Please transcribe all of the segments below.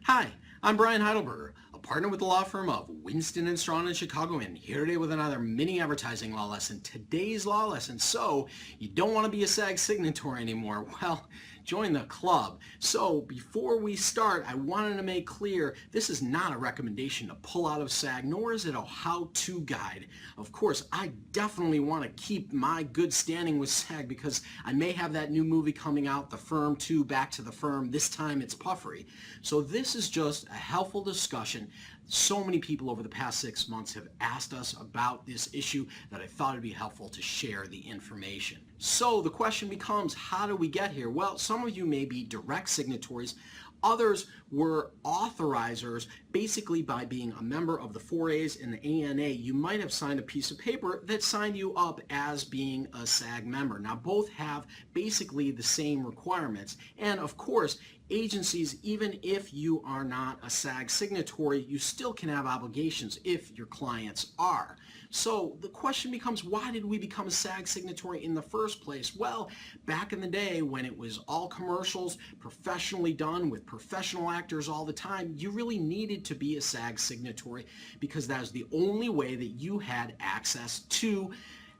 Hi, I'm Brian Heidelberger, a partner with the law firm of Winston & Strawn in Chicago, and here today with another mini advertising law lesson. Today's law lesson, so you don't want to be a SAG signatory anymore. Well, join the club. So before we start, I wanted to make clear this is not a recommendation to pull out of SAG, nor is it a how-to guide. Of course, I definitely want to keep my good standing with SAG because I may have that new movie coming out, The Firm 2, Back to the Firm. This time it's puffery. So this is just a helpful discussion. So many people over the past 6 months have asked us about this issue that I thought it'd be helpful to share the information. So the question becomes, how do we get here? Well, some of you may be direct signatories. Others were authorizers. Basically, by being a member of the 4As and the ANA, you might have signed a piece of paper that signed you up as being a SAG member. Now, both have basically the same requirements. And of course, agencies, even if you are not a SAG signatory, you still can have obligations if your clients are. So the question becomes, why did we become a SAG signatory in the first place? Well, back in the day when it was all commercials, professionally done with professional actors all the time, you really needed to be a SAG signatory because that was the only way that you had access to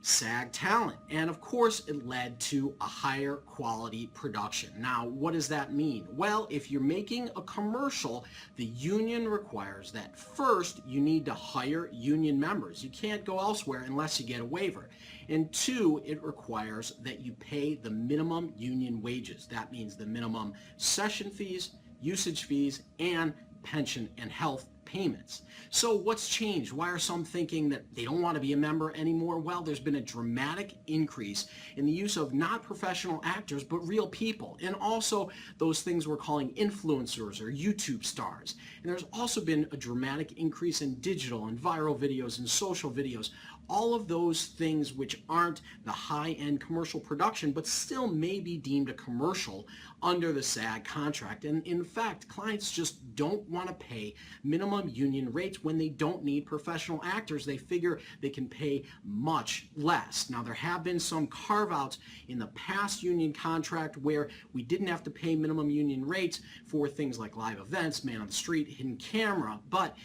SAG talent. And of course, it led to a higher quality production. Now, what does that mean? Well, if you're making a commercial, the union requires that first, you need to hire union members. You can't go elsewhere unless you get a waiver. And two, it requires that you pay the minimum union wages. That means the minimum session fees, usage fees, and pension and health payments. So what's changed? Why are some thinking that they don't want to be a member anymore? Well, there's been a dramatic increase in the use of not professional actors, but real people. And also those things we're calling influencers or YouTube stars. And there's also been a dramatic increase in digital and viral videos and social videos. All of those things which aren't the high-end commercial production, but still may be deemed a commercial under the SAG contract. And in fact, clients just don't want to pay minimum union rates when they don't need professional actors. They figure they can pay much less. Now, there have been some carve-outs in the past union contract where we didn't have to pay minimum union rates for things like live events, man on the street, hidden camera, but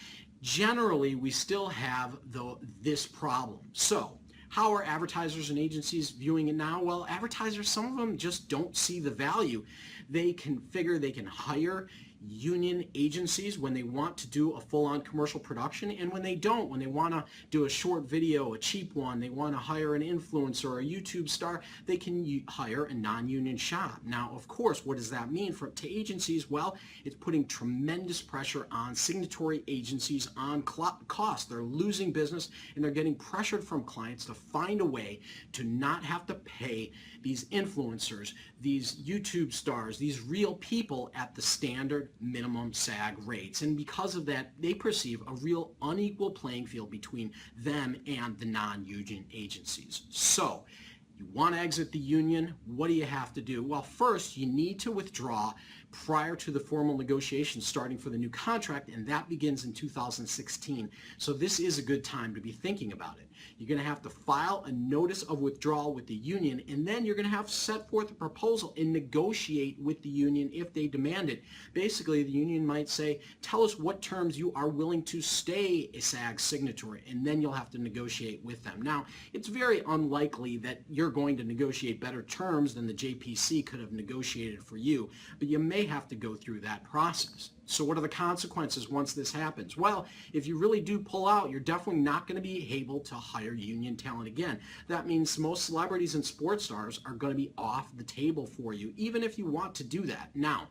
generally, we still have this problem. So, how are advertisers and agencies viewing it now? Well, advertisers, some of them just don't see the value. They can figure they can hire union agencies when they want to do a full-on commercial production, and when they don't, when they want to do a short video, a cheap one, they want to hire an influencer or a YouTube star, they can hire a non-union shop. Now, of course, what does that mean to agencies? Well, it's putting tremendous pressure on signatory agencies on cost. They're losing business, and they're getting pressured from clients to find a way to not have to pay these influencers, these YouTube stars, these real people at the standard minimum SAG rates. And because of that, they perceive a real unequal playing field between them and the non-union agencies. So, you want to exit the union, what do you have to do? Well, first, you need to withdraw prior to the formal negotiations starting for the new contract, and that begins in 2016. So this is a good time to be thinking about it. You're going to have to file a notice of withdrawal with the union, and then you're going to have to set forth a proposal and negotiate with the union if they demand it. Basically, the union might say, tell us what terms you are willing to stay a SAG signatory, and then you'll have to negotiate with them. Now, it's very unlikely that you're going to negotiate better terms than the JPC could have negotiated for you, but you may have to go through that process. So what are the consequences once this happens? Well, if you really do pull out, you're definitely not going to be able to hire union talent again. That means most celebrities and sports stars are going to be off the table for you, even if you want to do that. Now,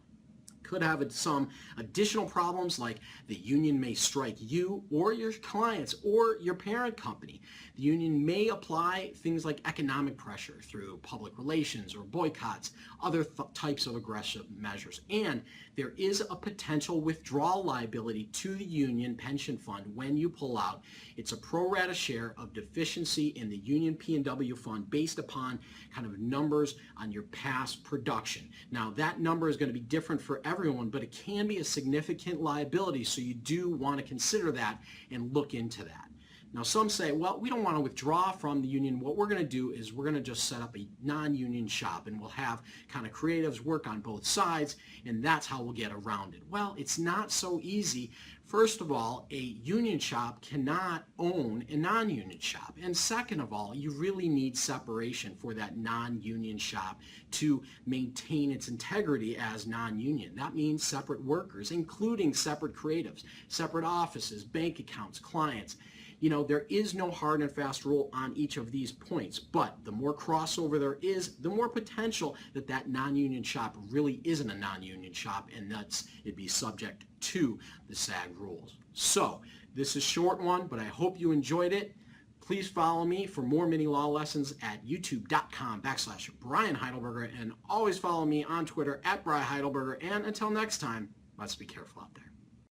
could have some additional problems like the union may strike you or your clients or your parent company. The union may apply things like economic pressure through public relations or boycotts, other types of aggressive measures. And there is a potential withdrawal liability to the union pension fund when you pull out. It's a pro rata share of deficiency in the union P&W fund based upon kind of numbers on your past production. Now, that number is going to be different for everyone, but it can be a significant liability, so you do want to consider that and look into that. Now some say, well, we don't want to withdraw from the union. What we're going to do is we're going to just set up a non-union shop, and we'll have kind of creatives work on both sides, and that's how we'll get around it. Well, it's not so easy. First of all, a union shop cannot own a non-union shop. And second of all, you really need separation for that non-union shop to maintain its integrity as non-union. That means separate workers, including separate creatives, separate offices, bank accounts, clients. You know, there is no hard and fast rule on each of these points, but the more crossover there is, the more potential that that non-union shop really isn't a non-union shop, and that's it'd be subject to the SAG rules. So this is a short one, but I hope you enjoyed it. Please follow me for more mini law lessons at youtube.com/Brian Heidelberger, and always follow me on Twitter @BriHeidelberger. And until next time, let's be careful out there.